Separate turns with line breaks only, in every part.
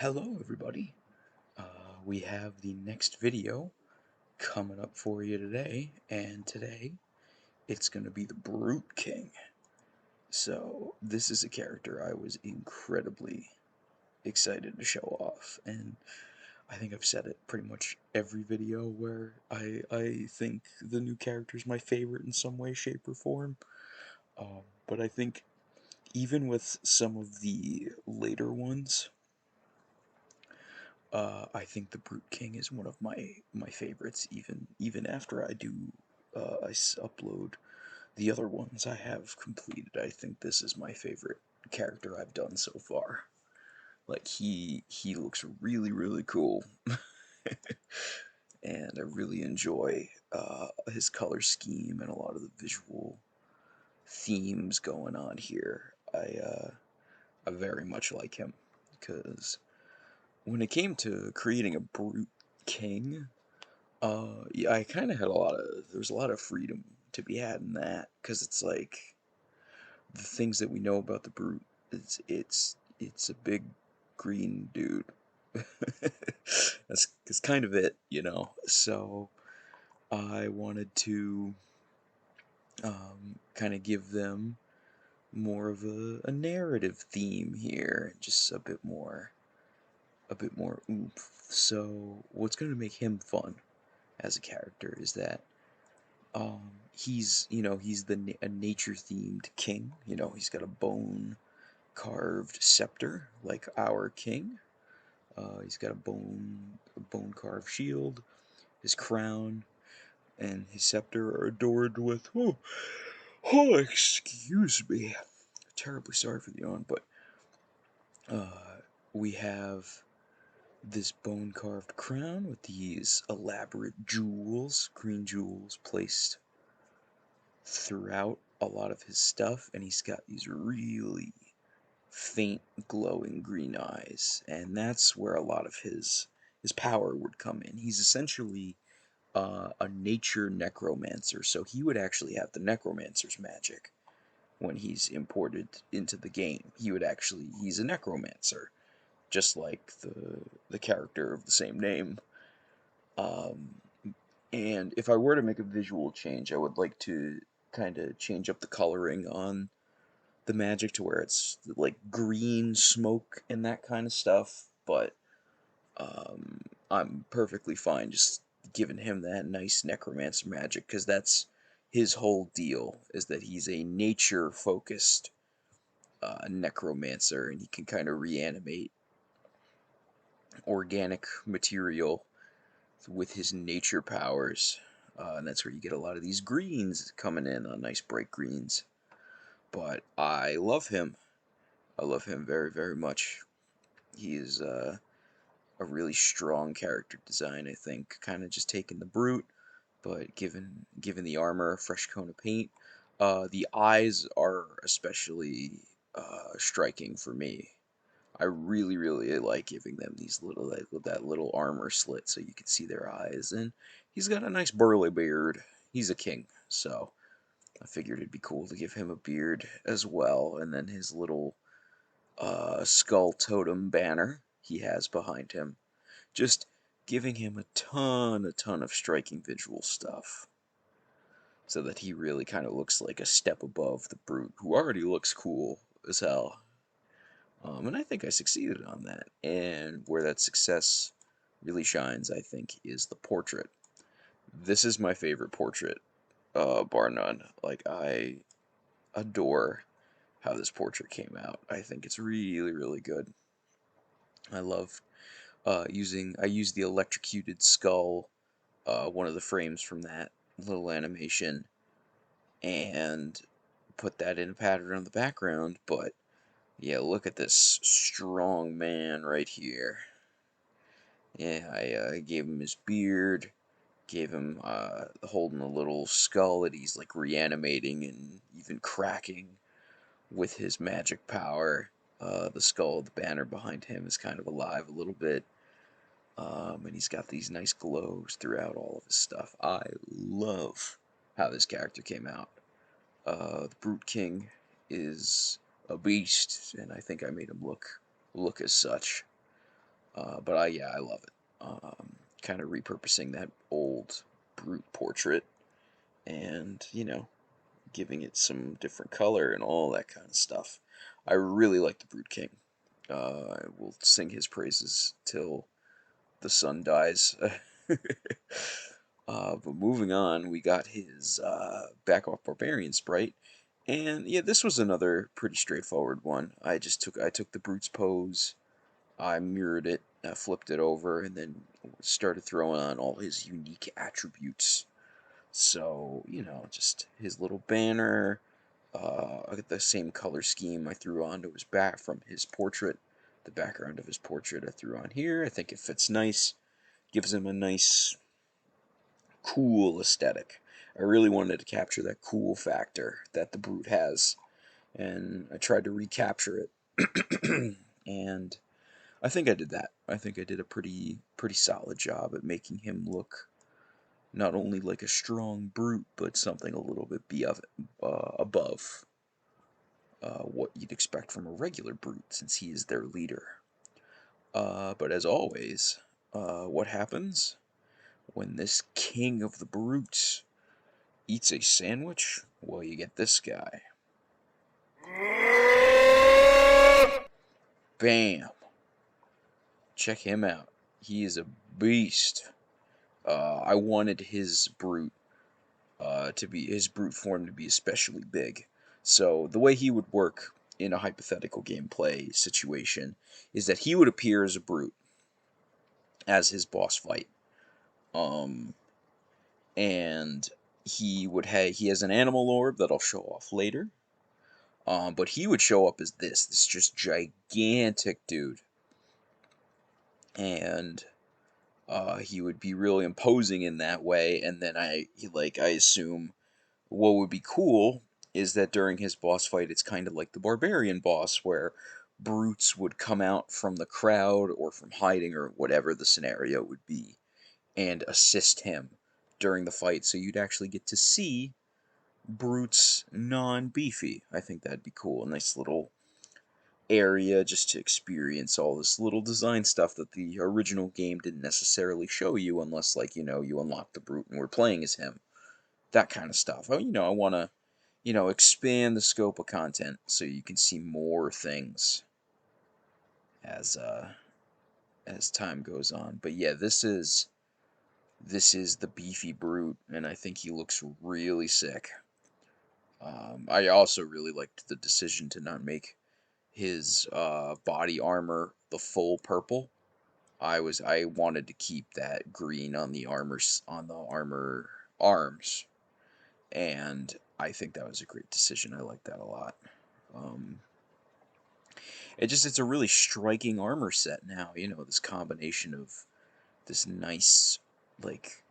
Hello everybody. We have the next video coming up for you today, and today it's going to be the Brute King. So this is a character I was incredibly excited to show off, and I think I've said it pretty much every video where I think the new character is my favorite in some way, shape, or form. But I think even with some of the later ones, I think the Brute King is one of my favorites. Even after I do upload the other ones I have completed, I think this is my favorite character I've done so far. Like he looks really cool, and I really enjoy his color scheme and a lot of the visual themes going on here. I very much like him because when it came to creating a Brute King, yeah, I kind of had there's a lot of freedom to be had in that, because it's like the things that we know about the Brute, it's a big green dude. That's kind of it, you know. So I wanted to kind of give them more of a narrative theme here, just a bit more oomph. So what's going to make him fun as a character is that he's a nature themed king. He's got a bone carved scepter like our king. He's got a bone carved shield. His crown and his scepter are adorned with excuse me, terribly sorry for the yawn, but we have this bone carved crown with these elaborate jewels, green jewels, placed throughout a lot of his stuff, and he's got these really faint glowing green eyes, and that's where a lot of his power would come in. He's essentially a nature necromancer, so he would actually have the necromancer's magic when he's imported into the game. He's a necromancer, just like the character of the same name. um, and if I were to make a visual change, I would like to kind of change up the coloring on the magic to where it's like green smoke and that kind of stuff, but I'm perfectly fine just giving him that nice necromancer magic, because that's his whole deal, is that he's a nature focused necromancer, and he can kind of reanimate organic material with his nature powers, and that's where you get a lot of these greens coming in on nice bright greens. But I love him. I love him very much. He is a really strong character design, I think. Kind of just taking the Brute, but given the armor a fresh coat of paint. The eyes are especially striking for me. I really like giving them that little armor slit so you can see their eyes. And he's got a nice burly beard. He's a king, so I figured it'd be cool to give him a beard as well. And then his little skull totem banner he has behind him, just giving him a ton of striking visual stuff, so that he really kind of looks like a step above the Brute, who already looks cool as hell. And I think I succeeded on that. And where that success really shines, I think, is the portrait. This is my favorite portrait, bar none. Like, I adore how this portrait came out. I think it's really good. I love I used the electrocuted skull, one of the frames from that little animation, and put that in a pattern on the background. But yeah, look at this strong man right here. Yeah, I gave him his beard, gave him holding a little skull that he's like reanimating and even cracking with his magic power. The skull, the banner behind him is kind of alive a little bit. And he's got these nice glows throughout all of his stuff. I love how this character came out. The Brute King is a beast, and I think I made him look as such. But yeah, I love it. Kind of repurposing that old brute portrait and, giving it some different color and all that kind of stuff. I really like the Brute King. I will sing his praises till the sun dies. But moving on, we got his back off barbarian sprite, and yeah, this was another pretty straightforward one. I took the brute's pose, I mirrored it, I flipped it over, and then started throwing on all his unique attributes. So, just his little banner, the same color scheme I threw onto his back from his portrait. The background of his portrait I threw on here. I think it fits nice, gives him a nice, cool aesthetic. I really wanted to capture that cool factor that the Brute has, and I tried to recapture it. And I think I did that. I think I did a pretty solid job at making him look not only like a strong brute, but something a little bit above what you'd expect from a regular brute, since he is their leader. But as always, what happens when this king of the brutes eats a sandwich? Well, you get this guy. Bam! Check him out. He is a beast. I wanted his brute form to be especially big. So the way he would work in a hypothetical gameplay situation is that he would appear as a brute as his boss fight. Um, and he has an animal orb that I'll show off later. But he would show up as this just gigantic dude, and he would be really imposing in that way. And then I assume what would be cool is that during his boss fight, it's kind of like the barbarian boss, where brutes would come out from the crowd or from hiding or whatever the scenario would be, and assist him during the fight. So you'd actually get to see brutes non-beefy. I think that'd be cool. A nice little area just to experience all this little design stuff that the original game didn't necessarily show you, unless, like, you unlock the brute and we're playing as him. That kind of stuff. I want to, expand the scope of content so you can see more things as as time goes on. But yeah, this is the beefy brute, and I think he looks really sick. I also really liked the decision to not make his body armor the full purple. I wanted to keep that green on the armor arms, and I think that was a great decision. I like that a lot. Um, it's a really striking armor set now. This combination of this nice, like,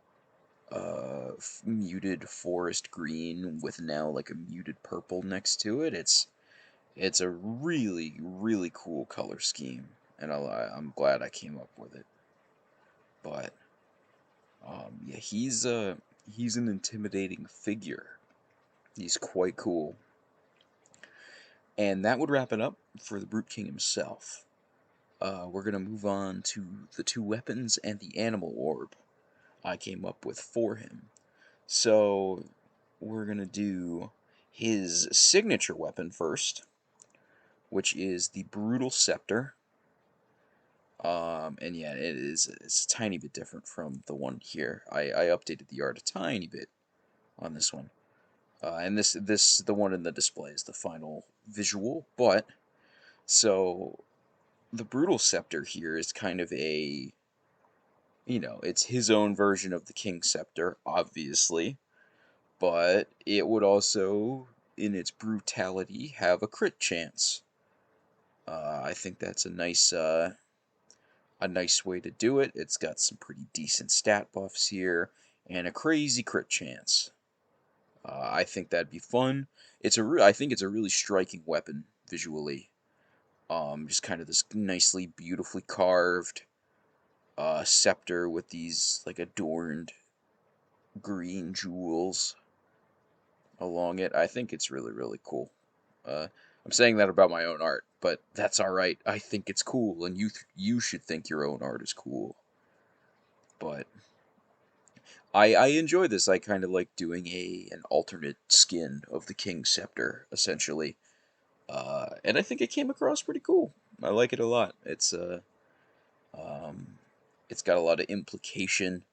muted forest green with now like a muted purple next to it. It's a really, really cool color scheme, and I'm glad I came up with it. But yeah, he's an intimidating figure. He's quite cool, and that would wrap it up for the Brute King himself. We're gonna move on to the two weapons and the animal orb I came up with for him. So we're gonna do his signature weapon first, which is the Brutal Scepter. And yeah, it's a tiny bit different from the one here. I updated the art a tiny bit on this one. And the one in the display is the final visual. But so the Brutal Scepter here is kind of it's his own version of the King Scepter, obviously, but it would also, in its brutality, have a crit chance. I think that's a nice way to do it. It's got some pretty decent stat buffs here and a crazy crit chance. I think that'd be fun. I think it's a really striking weapon visually. Just kind of this nicely, beautifully carved scepter with these like adorned green jewels along it. I think it's really, really cool. I'm saying that about my own art, but that's all right. I think it's cool, and you should think your own art is cool. But I enjoy this. I kind of like doing an alternate skin of the King's Scepter, essentially. And I think it came across pretty cool. I like it a lot. Um, it's got a lot of implication,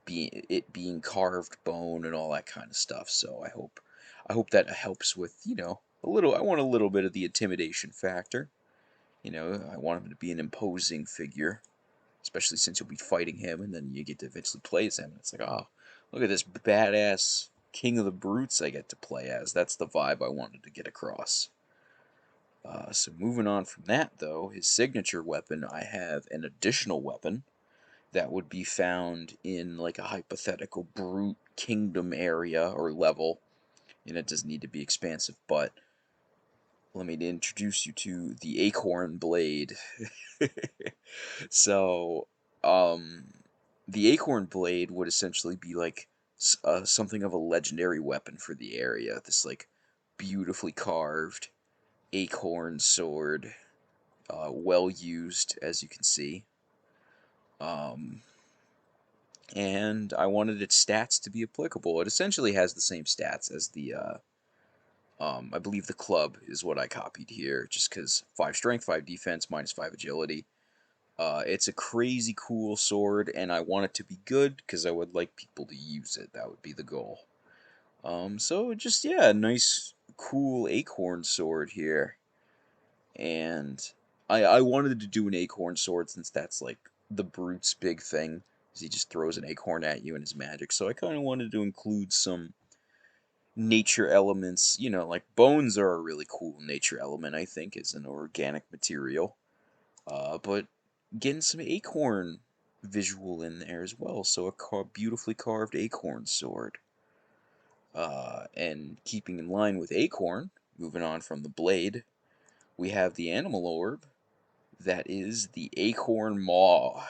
it being carved bone and all that kind of stuff. So I hope that helps with, a little. I want a little bit of the intimidation factor. I want him to be an imposing figure, especially since you'll be fighting him, and then you get to eventually play as him. And it's like, oh, look at this badass King of the Brutes I get to play as. That's the vibe I wanted to get across. So moving on from that, though, his signature weapon, I have an additional weapon that would be found in like a hypothetical brute kingdom area or level, and it doesn't need to be expansive, but let me introduce you to the Acorn Blade. So, um, the Acorn Blade would essentially be like something of a legendary weapon for the area. This like beautifully carved acorn sword, well used, as you can see. Um, and I wanted its stats to be applicable. It essentially has the same stats as I believe the club is what I copied here, just because 5 strength, 5 defense, -5 agility. It's a crazy cool sword, and I want it to be good because I would like people to use it. That would be the goal. So just, yeah, a nice, cool acorn sword here. And I wanted to do an acorn sword since that's like the brute's big thing. Is he just throws an acorn at you and his magic. So I kind of wanted to include some nature elements. Like bones are a really cool nature element, I think, as an organic material. But getting some acorn visual in there as well. So a beautifully carved acorn sword. And keeping in line with acorn, moving on from the blade, we have the animal orb. That is the acorn maw.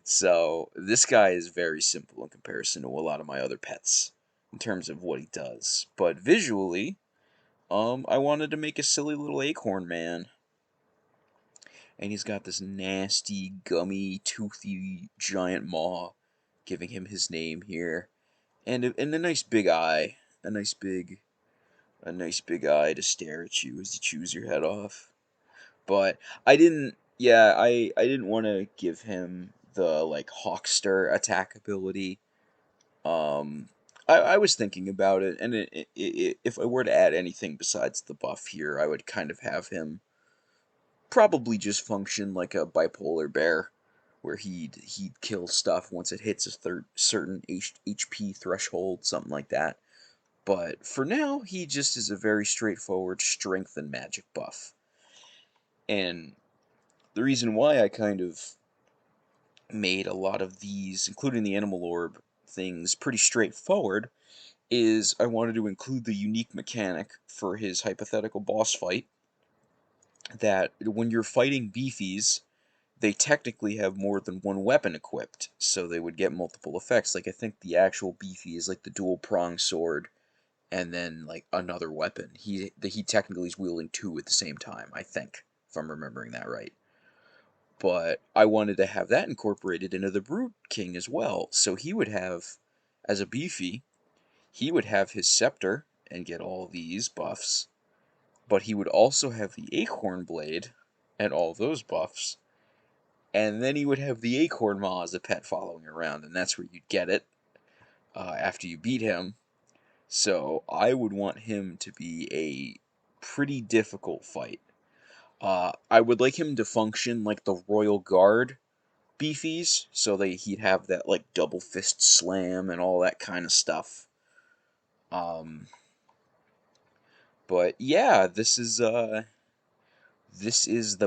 So this guy is very simple in comparison to a lot of my other pets in terms of what he does. But visually, I wanted to make a silly little acorn man. And he's got this nasty, gummy, toothy, giant maw, giving him his name here, and a nice big eye, a nice big, a nice big eye to stare at you as you chews your head off. But I didn't, yeah, I didn't want to give him the like Hawkster attack ability. I was thinking about it, and if I were to add anything besides the buff here, I would kind of have him probably just function like a bipolar bear, where he'd kill stuff once it hits a certain HP threshold, something like that. But for now, he just is a very straightforward strength and magic buff. And the reason why I kind of made a lot of these, including the animal orb things, pretty straightforward, is I wanted to include the unique mechanic for his hypothetical boss fight, that when you're fighting beefies, they technically have more than one weapon equipped, so they would get multiple effects. Like, I think the actual beefy is like the dual prong sword, and then like another weapon. He technically is wielding two at the same time, I think, if I'm remembering that right. But I wanted to have that incorporated into the Brute King as well. So he would have, as a beefy, he would have his scepter and get all these buffs, but he would also have the acorn blade and all those buffs, and then he would have the acorn maw as a pet following around, and that's where you'd get it after you beat him. So I would want him to be a pretty difficult fight. I would like him to function like the Royal Guard beefies, so that he'd have that like double fist slam and all that kind of stuff. Um, but yeah, this is the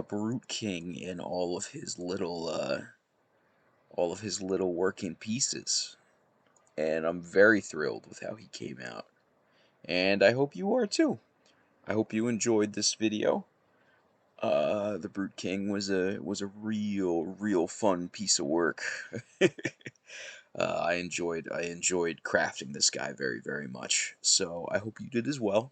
Brute King in all of his little working pieces, and I'm very thrilled with how he came out. And I hope you are too. I hope you enjoyed this video. The Brute King was a real fun piece of work. I enjoyed crafting this guy very much. So I hope you did as well.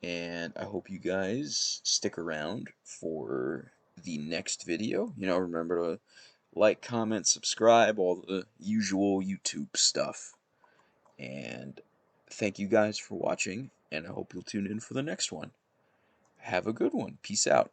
and I hope you guys stick around for the next video. Remember to like, comment, subscribe, all the usual YouTube stuff. And thank you guys for watching, and I hope you'll tune in for the next one. Have a good one. Peace out.